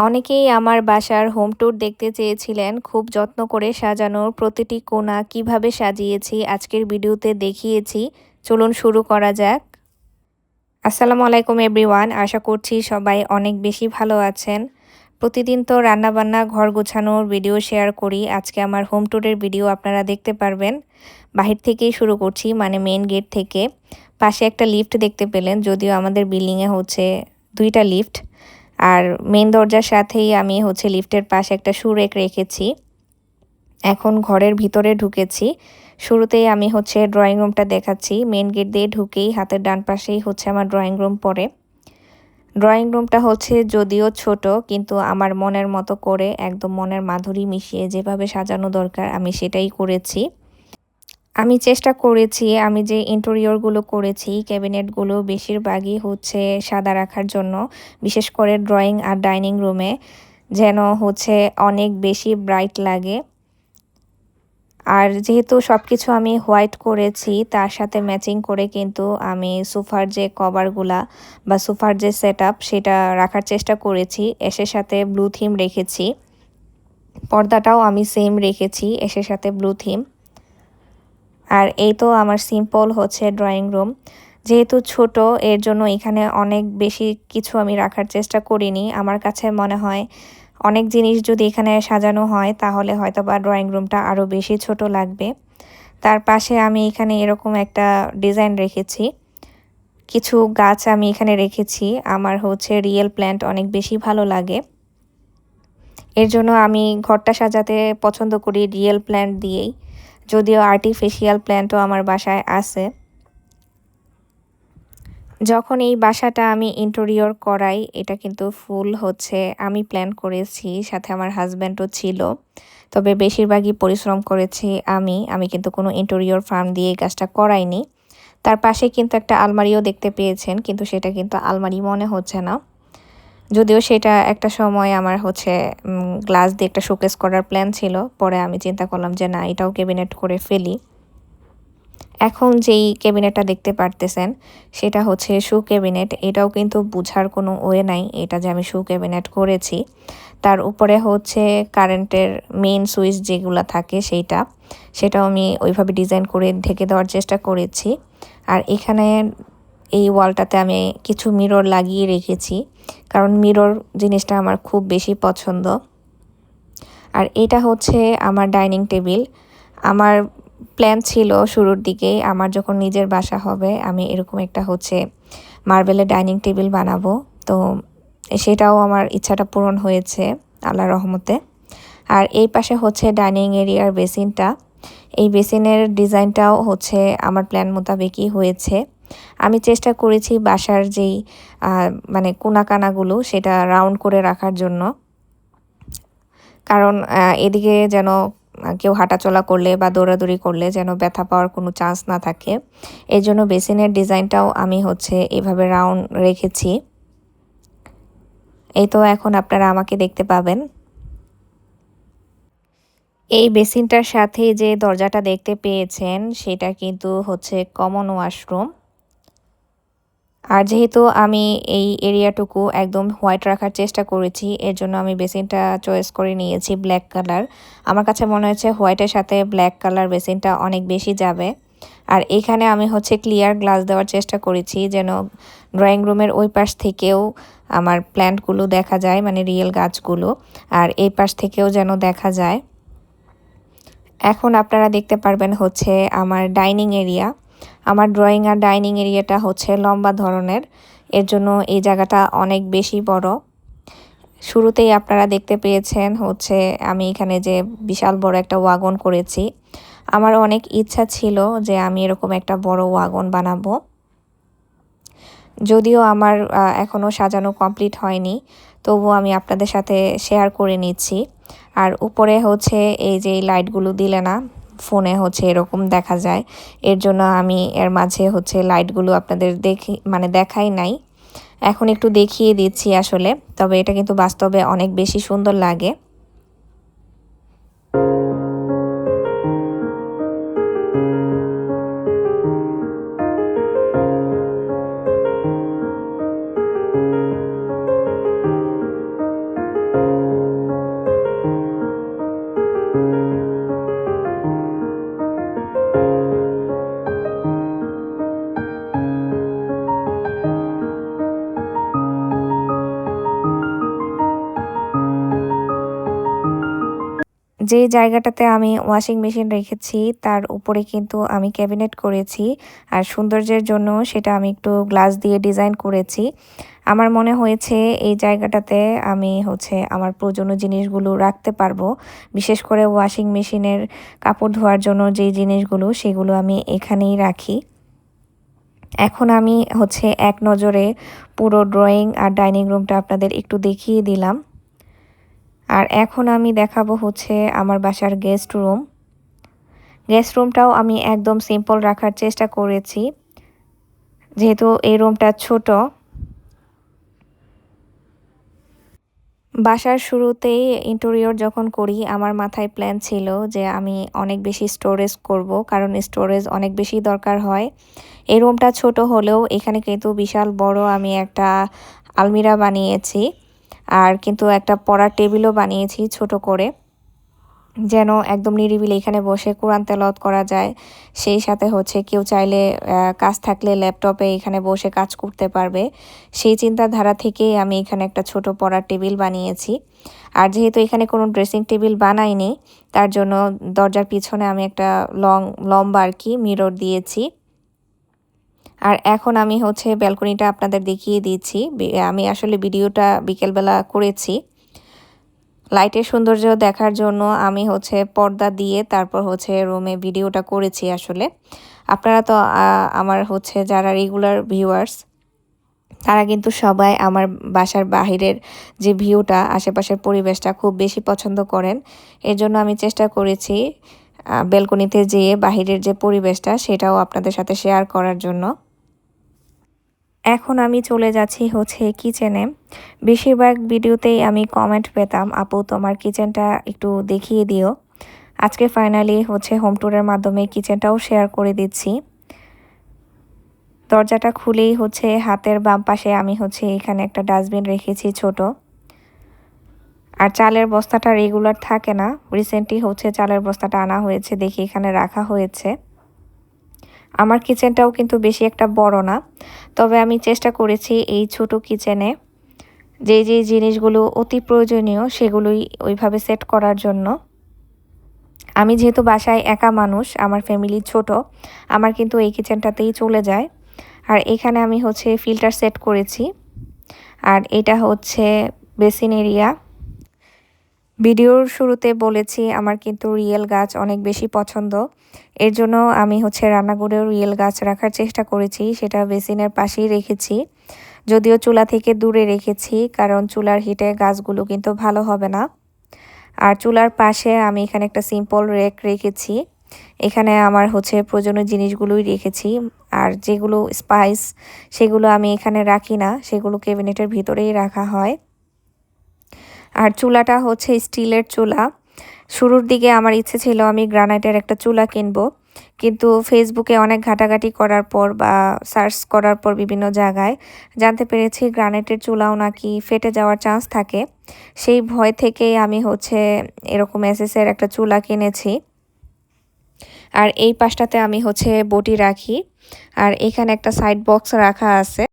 অনেকেই আমার বাসার হোম ট্যুর দেখতে চেয়েছিলেন। খুব যত্ন করে সাজানোর প্রতিটি কোণা কিভাবে সাজিয়েছি আজকের ভিডিওতে দেখিয়েছি। চলুন শুরু করা যাক। আসসালামু আলাইকুম এভরিওয়ান। আশা করছি সবাই অনেক বেশি ভালো আছেন। প্রতিদিন তো রান্নাবান্না, ঘর গোছানোর ভিডিও শেয়ার করি। আজকে আমার হোম ট্যুরের ভিডিও আপনারা দেখতে পারবেন। বাহির থেকেই শুরু করছি, মানে মেইন গেট থেকে। পাশে একটা লিফট দেখতে পেলেন, যদিও আমাদের বিল্ডিংয়ে হচ্ছে 2টা লিফট। আর মেইন দরজার সাথেই আমি লিফটের পাশে একটা শু রেক রেখেছি। এখন ঘরের ভিতরে ঢুকেছি। শুরুতেই আমি ড্রয়িং রুমটা দেখাচ্ছি। মেইন গেট দিয়ে ঢুকেই হাতের ডান পাশেই আমার ড্রয়িং রুম পড়ে। ড্রয়িং রুমটা যদিও ছোট, কিন্তু আমার মনের মতো করে একদম মনের মাধুরী মিশিয়ে যেভাবে সাজানো দরকার আমি সেটাই করেছি। আমি চেষ্টা করেছি আমি যে ইন্টেরিয়রগুলো করেছি, ক্যাবিনেটগুলো বেশিরভাগই সাদা রাখার জন্য, বিশেষ করে ড্রয়িং আর ডাইনিং রুমে যেন অনেক বেশি ব্রাইট লাগে। আর যেহেতু সব কিছু আমি হোয়াইট করেছি, তার সাথে ম্যাচিং করে কিন্তু আমি সোফার যে কভারগুলা বা সোফার যে সেটআপ সেটা রাখার চেষ্টা করেছি। এসের সাথে ব্লু থিম রেখেছি। পর্দাটাও আমি সেম রেখেছি, এসের সাথে ব্লু থিম। আর এই তো আমার সিম্পল ড্রয়িং রুম। যেহেতু ছোট, এর জন্য এখানে অনেক বেশি কিছু আমি রাখার চেষ্টা করিনি। আমার কাছে মনে হয় অনেক জিনিস যদি এখানে সাজানো হয় তাহলে হয়তোবা ড্রয়িং রুমটা আরও বেশি ছোট লাগবে। তার পাশে আমি এখানে এরকম একটা ডিজাইন রেখেছি। কিছু গাছ আমি এখানে রেখেছি। আমার রিয়েল প্ল্যান্ট অনেক বেশি ভালো লাগে। এর জন্য আমি ঘরটা সাজাতে পছন্দ করি রিয়েল প্ল্যান্ট দিয়েই, যদিও আর্টিফিশিয়াল প্ল্যান্টও আমার বাসায় আছে। যখন এই বাসাটা আমি ইন্টেরিয়র করাই, এটা কিন্তু ফুল আমি প্ল্যান করেছি, সাথে আমার হাজব্যান্ডও ছিল। তবে বেশিরভাগই পরিশ্রম করেছি আমি কিন্তু কোনো ইন্টেরিয়র ফার্ম দিয়ে এই কাজটা করাইনি। তার পাশে কিন্তু একটা আলমারিও দেখতে পেয়েছেন, কিন্তু সেটা কিন্তু আলমারি মনে হচ্ছে না। যদিও সেটা একটা সময় আমার গ্লাস দিয়ে একটা শোকেস করার প্ল্যান ছিল। পরে আমি চিন্তা করলাম যে না, এটাও ক্যাবিনেট করে ফেলি। এখন যেই ক্যাবিনেটটা দেখতে পারতেছেন সেটা শু ক্যাবিনেট। এটাও কিন্তু বুঝার কোনো ওয়ে নাই এটা যে আমি শু ক্যাবিনেট করেছি। তার উপরে কারেন্টের মেইন সুইচ যেগুলো থাকে সেটাও আমি ওইভাবে ডিজাইন করে ঢেকে দেওয়ার চেষ্টা করেছি। আর এখানে এই ওয়ালটাতে আমি কিছু মিরর লাগিয়ে রেখেছি, কারণ মিরর জিনিসটা আমার খুব বেশি পছন্দ। আর এটা আমার ডাইনিং টেবিল। আমার প্ল্যান ছিল শুরুর দিকেই, আমার যখন নিজের বাসা হবে আমি এরকম একটা মার্বেলের ডাইনিং টেবিল বানাবো। তো সেটাও আমার ইচ্ছাটা পূরণ হয়েছে আল্লাহর রহমতে। আর এই পাশে ডাইনিং এরিয়ার বেসিনটা। এই বেসিনের ডিজাইনটাও আমার প্ল্যান মোতাবেকই হয়েছে। আমি চেষ্টা করেছি বাসার যেই মানে কোনাকানাগুলো সেটা রাউন্ড করে রাখার জন্য, কারণ এদিকে যেন কেউ হাঁটাচলা করলে বা দৌড়াদৌড়ি করলে যেন ব্যথা পাওয়ার কোনো চান্স না থাকে। এই জন্য বেসিনের ডিজাইনটাও আমি এভাবে রাউন্ড রেখেছি। এই তো এখন আপনারা আমাকে দেখতে পাবেন। এই বেসিনটার সাথে যে দরজাটা দেখতে পেয়েছেন সেটা কিন্তু কমন ওয়াশরুম। আর যেহেতু আমি এই এরিয়াটুকু একদম হোয়াইট রাখার চেষ্টা করেছি, এর জন্য আমি বেসিনটা চয়েস করে নিয়েছি ব্ল্যাক কালার। আমার কাছে মনে হয়েছে হোয়াইটের সাথে ব্ল্যাক কালার বেসিনটা অনেক বেশি যাবে। আর এখানে আমি ক্লিয়ার গ্লাস দেওয়ার চেষ্টা করেছি যেন ড্রয়িং রুমের ওই পাশ থেকেও আমার প্ল্যান্টগুলো দেখা যায়, মানে রিয়েল গাছগুলো, আর এই পাশ থেকেও যেন দেখা যায়। এখন আপনারা দেখতে পারবেন আমার ডাইনিং এরিয়া। আমার ড্রয়িং আর ডাইনিং এরিয়াটা লম্বা ধরনের, এর জন্য এই জায়গাটা অনেক বেশি বড়। শুরুতেই আপনারা দেখতে পেয়েছেন আমি এখানে যে বিশাল বড় একটা ওয়াগন করেছি। আমার অনেক ইচ্ছা ছিল যে আমি এরকম একটা বড় ওয়াগন বানাবো, যদিও আমার এখনও সাজানো কমপ্লিট হয়নি, তবুও আমি আপনাদের সাথে শেয়ার করে নিচ্ছি। আর উপরে এই যে লাইটগুলো দিলে না ফোনে এরকম দেখা যায়, এর জন্য আমি এর মাঝে লাইটগুলো আপনাদের দেখাই নাই। এখন একটু দেখিয়ে দিচ্ছি আসলে, তবে এটা কিন্তু বাস্তবে অনেক বেশি সুন্দর লাগে। যে জায়গাটাতে আমি ওয়াশিং মেশিন রেখেছি তার উপরে কিন্তু আমি ক্যাবিনেট করেছি, আর সৌন্দর্যের জন্য সেটা আমি একটু গ্লাস দিয়ে ডিজাইন করেছি। আমার মনে হয়েছে এই জায়গাটাতে আমি আমার প্রয়োজনীয় জিনিসগুলো রাখতে পারবো, বিশেষ করে ওয়াশিং মেশিনের কাপড় ধোয়ার জন্য যে জিনিসগুলো সেগুলো আমি এখানেই রাখি। এখন আমি এক নজরে পুরো ড্রয়িং আর ডাইনিং রুমটা আপনাদের একটু দেখিয়ে দিলাম। আর এখন আমি দেখাবো আমার বাসার গেস্ট রুম। গেস্ট রুমটাও আমি একদম সিম্পল রাখার চেষ্টা করেছি, যেহেতু এই রুমটা ছোট। বাসার শুরুতেই ইন্টেরিয়র যখন করি আমার মাথায় প্ল্যান ছিল যে আমি অনেক বেশি স্টোরেজ করব, কারণ স্টোরেজ অনেক বেশি দরকার হয়। এই রুমটা ছোট হলেও এখানে কিন্তু বিশাল বড় আমি একটা আলমিরা বানিয়েছি, আর কিন্তু একটা পড়ার টেবিলও বানিয়েছি ছোট করে, যেন একদম নিরিবিলি এখানে বসে কোরআন তেলাওয়াত করা যায়। সেই সাথে কেউ চাইলে কাজ থাকলে ল্যাপটপে এখানে বসে কাজ করতে পারবে। সেই চিন্তাধারা থেকেই আমি এখানে একটা ছোট পড়ার টেবিল বানিয়েছি। আর যেহেতু এখানে কোনো ড্রেসিং টেবিল বানাইনি, তার জন্য দরজার পিছনে আমি একটা লম্বা আর কি মিরর দিয়েছি। আর এখন আমি ব্যালকনিটা আপনাদের দেখিয়ে দিচ্ছি। আমি আসলে ভিডিওটা বিকেলবেলা করেছি। লাইটের সৌন্দর্য দেখার জন্য আমি পর্দা দিয়ে তারপর রুমে ভিডিওটা করেছি আসলে। আপনারা তো আমার যারা রেগুলার ভিউয়ার্স তারা কিন্তু সবাই আমার বাসার বাহিরের যে ভিউটা, আশেপাশের পরিবেশটা খুব বেশি পছন্দ করেন। এর জন্য আমি চেষ্টা করেছি ব্যালকনিতে যেয়ে বাহিরের যে পরিবেশটা সেটাও আপনাদের সাথে শেয়ার করার জন্য। এখন আমি চলে যাচ্ছি কিচেনে। বেশিরভাগ ভিডিওতেই আমি কমেন্ট পেতাম, আপু তোমার কিচেনটা একটু দেখিয়ে দিও। আজকে ফাইনালি হোম ট্যুরের মাধ্যমে কিচেনটাও শেয়ার করে দিচ্ছি। দরজাটা খুলেই হাতের বাম পাশে আমি এখানে একটা ডাস্টবিন রেখেছি ছোট। আর চালের বস্তাটা রেগুলার থাকে না, রিসেন্টলি চালের বস্তাটা আনা হয়েছে দেখি এখানে রাখা হয়েছে। আমার কিচেনটাও কিন্তু বেশি একটা বড় না, তবে আমি চেষ্টা করেছি এই ছোট কিচেনে যে যে জিনিসগুলো অতি প্রয়োজনীয় সেগুলোই ওইভাবে সেট করার জন্য। আমি যেহেতু বাসায় একা মানুষ, আমার ফ্যামিলি ছোট, আমার কিন্তু এই কিচেনটাতেই চলে যায়। আর এখানে আমি ফিল্টার সেট করেছি, আর এটা বেসিন এরিয়া। ভিডিওর শুরুতে বলেছি আমার কিন্তু রিয়েল গাছ অনেক বেশি পছন্দ। এর জন্য আমি রান্নাঘরেও রিয়েল গাছ রাখার চেষ্টা করেছি, সেটা বেসিনের পাশেই রেখেছি। যদিও চুলা থেকে দূরে রেখেছি, কারণ চুলার হিটে গাছগুলো কিন্তু ভালো হবে না। আর চুলার পাশে আমি এখানে একটা সিম্পল রেক রেখেছি। এখানে আমার প্রয়োজনীয় জিনিসগুলোই রেখেছি। আর যেগুলো স্পাইস সেগুলো আমি এখানে রাখি না, সেগুলো ক্যাবিনেটের ভিতরেই রাখা হয়। আর চুলাটা স্টিলের চুলা। শুরুর দিকে আমার ইচ্ছে ছিল আমি গ্রানাইটের একটা চুলা কিনবো, কিন্তু ফেসবুকে অনেক ঘাটাঘাটি করার পর বা সার্চ করার পর বিভিন্ন জায়গায় জানতে পেরেছি গ্রানাইটের চুলাও নাকি ফেটে যাওয়ার চান্স থাকে। সেই ভয় থেকেই আমি এরকম এসএসের একটা চুলা কিনেছি। আর এই পাশটাতে আমি বটি রাখি, আর এখানে একটা সাইড বক্স রাখা আছে।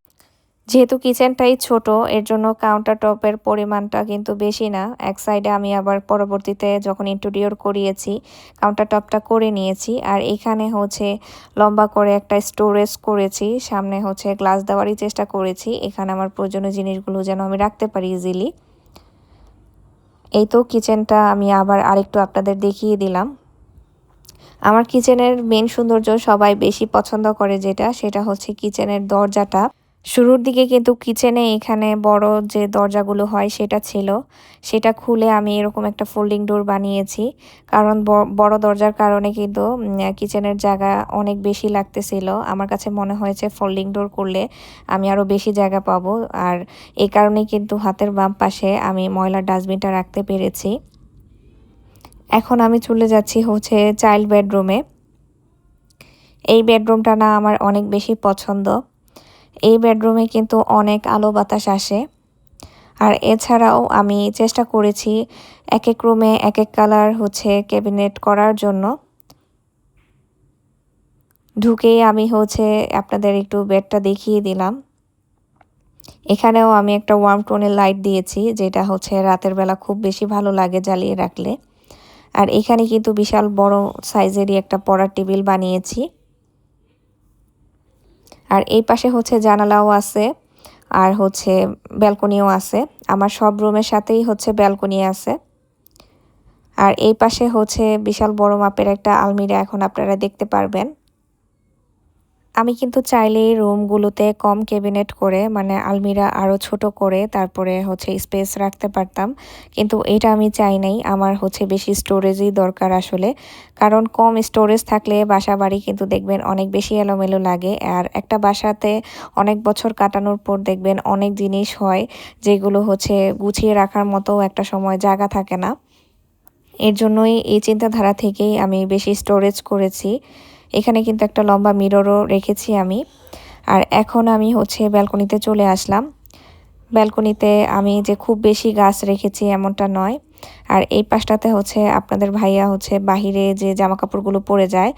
যেহেতু কিচেনটাই ছোট, এর জন্য কাউন্টার টপের পরিমাণটা কিন্তু বেশি না। এক সাইডে আমি আবার পরবর্তীতে যখন ইন্টেরিয়র করিয়েছি কাউন্টার টপটা করে নিয়েছি। আর এখানে লম্বা করে একটা স্টোরেজ করেছি, সামনে গ্লাস দেওয়ারই চেষ্টা করেছি, এখানে আমার প্রয়োজনীয় জিনিসগুলো যেন আমি রাখতে পারি ইজিলি। এই তো কিচেনটা আমি আবার আরেকটু আপনাদের দেখিয়ে দিলাম। আমার কিচেনের মেন সৌন্দর্য সবাই বেশি পছন্দ করে যেটা, সেটা কিচেনের দরজাটা। শুরুর দিকে কিন্তু কিচেনে এখানে বড় যে দরজাগুলো হয় সেটা ছিল, সেটা খুলে আমি এরকম একটা ফোল্ডিং ডোর বানিয়েছি, কারণ বড় দরজার কারণে কিন্তু কিচেনের জায়গা অনেক বেশি লাগতেছিল। আমার কাছে মনে হয়েছে ফোল্ডিং ডোর করলে আমি আরও বেশি জায়গা পাবো, আর এই কারণেই কিন্তু হাতের বাম পাশে আমি ময়লার ডাস্টবিনটা রাখতে পেরেছি। এখন আমি চলে যাচ্ছি চাইল্ড বেডরুমে। এই বেডরুমটা না আমার অনেক বেশি পছন্দ। এই বেডরুমে কিন্তু অনেক আলো বাতাস আসে। আর এছাড়াও আমি চেষ্টা করেছি এক এক রুমে এক এক কালার ক্যাবিনেট করার জন্য। ঢুকেই আমি আপনাদের একটু বেডটা দেখিয়ে দিলাম। এখানেও আমি একটা ওয়ার্ম টোনের লাইট দিয়েছি, যেটা রাতের বেলা খুব বেশি ভালো লাগে জ্বালিয়ে রাখলে। আর এখানে কিন্তু বিশাল বড় সাইজেরই একটা পড়ার টেবিল বানিয়েছি। আর এই পাশে হচ্ছে জানালাও আছে আর হচ্ছে ব্যালকনিও আছে। আমার সব রুমের সাথেই হচ্ছে ব্যালকনি আছে। আর এই পাশে হচ্ছে বিশাল বড় মাপের একটা আলমিরা এখন আপনারা দেখতে পারবেন। আমি কিন্তু চাইলেই রুমগুলোতে কম ক্যাবিনেট করে মানে আলমিরা আরও ছোট করে তারপরে হচ্ছে স্পেস রাখতে পারতাম, কিন্তু এটা আমি চাই নাই। আমার হচ্ছে বেশি স্টোরেজই দরকার আসলে, কারণ কম স্টোরেজ থাকলে বাসা বাড়ি কিন্তু দেখবেন অনেক বেশি এলোমেলো লাগে। আর একটা বাসাতে অনেক বছর কাটানোর পর দেখবেন অনেক জিনিস হয় যেগুলো হচ্ছে গুছিয়ে রাখার মতো একটা সময় জায়গা থাকে না। এর জন্যই এই চিন্তাধারা থেকেই আমি বেশি স্টোরেজ করেছি। এখানে কিন্তু একটা লম্বা মিররও রেখেছি আমি। আর এখন আমি হচ্ছে ব্যালকনিতে চলে আসলাম। ব্যালকনিতে আমি যে খুব বেশি গাছ রেখেছি এমনটা নয়। আর এই পাশটাতে হচ্ছে আপনাদের ভাইয়া হচ্ছে বাহিরে যে জামা কাপড়গুলো পরে যায়,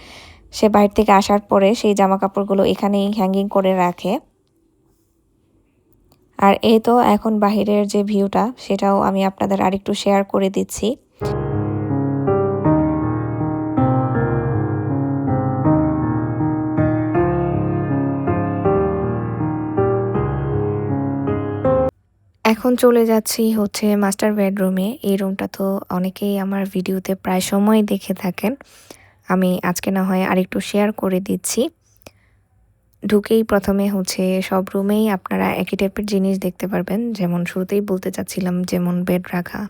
সে বাইরে থেকে আসার পরে সেই জামা কাপড়গুলো এখানেই হ্যাঙ্গিং করে রাখে। আর এই তো এখন বাহিরের যে ভিউটা সেটাও আমি আপনাদের আরেকটু শেয়ার করে দিচ্ছি। এখন চলে যাচ্ছি হচ্ছে মাস্টার বেডরুমে। এই রুমটা তো অনেকেই আমার ভিডিওতে প্রায় সময় দেখে থাকেন। আমি আজকে না হয় আরেকটু শেয়ার করে দিচ্ছি। ঢুকেই প্রথমে হচ্ছে সব রুমেই আপনারা একই টাইপের জিনিস দেখতে পারবেন। যেমন শুরুতেই বলতে চাচ্ছিলাম, যেমন বেড রাখা,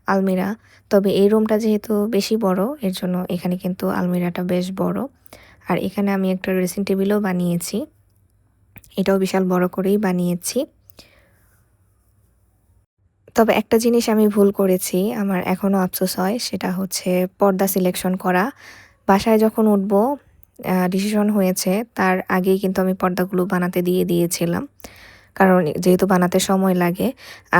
আলমিরা। তবে এই রুমটা যেহেতু বেশি বড় এর জন্য এখানে কিন্তু আলমিরাটা বেশ বড়। আর এখানে আমি একটা ড্রেসিং টেবিলও বানিয়েছি, এটাও বিশাল বড় করেই বানিয়েছি। তবে একটা জিনিস আমি ভুল করেছি, আমার এখনও আফসোস হয়, সেটা হচ্ছে পর্দা সিলেকশন করা। বাসায় যখন উঠবো ডিসিশন হয়েছে তার আগেই কিন্তু আমি পর্দাগুলো বানাতে দিয়ে দিয়েছিলাম, কারণ যেহেতু বানাতে সময় লাগে।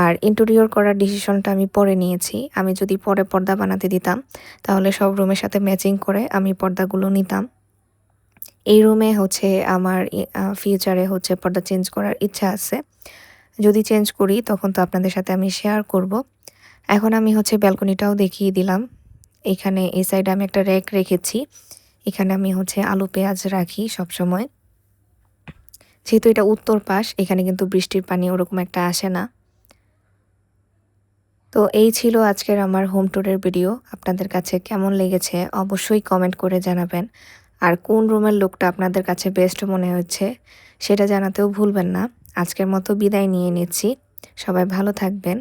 আর ইন্টেরিয়র করার ডিসিশনটা আমি পরে নিয়েছি। আমি যদি পরে পর্দা বানাতে দিতাম তাহলে সব রুমের সাথে ম্যাচিং করে আমি পর্দাগুলো নিতাম। এই রুমে হচ্ছে আমার ফিউচারে হচ্ছে পর্দা চেঞ্জ করার ইচ্ছা আছে। যদি চেঞ্জ করি তখন তো আপনাদের সাথে আমি শেয়ার করব। এখন আমি হচ্ছে ব্যালকনিটাও দেখিয়ে দিলাম। এখানে এই সাইডে আমি একটা র্যাক রেখেছি, এখানে আমি হচ্ছে আলু পেঁয়াজ রাখি সব সময়। যেহেতু এটা উত্তর পাশ, এখানে কিন্তু বৃষ্টির পানি ওরকম একটা আসে না। তো এই ছিল আজকের আমার হোম ট্যুরের ভিডিও। আপনাদের কাছে কেমন লেগেছে অবশ্যই কমেন্ট করে জানাবেন। আর কোন রুমের লুকটা আপনাদের কাছে বেস্ট মনে হচ্ছে সেটা জানাতেও ভুলবেন না। আজকের মতো বিদায় নিয়ে নিচ্ছি। সবাই ভালো থাকবেন।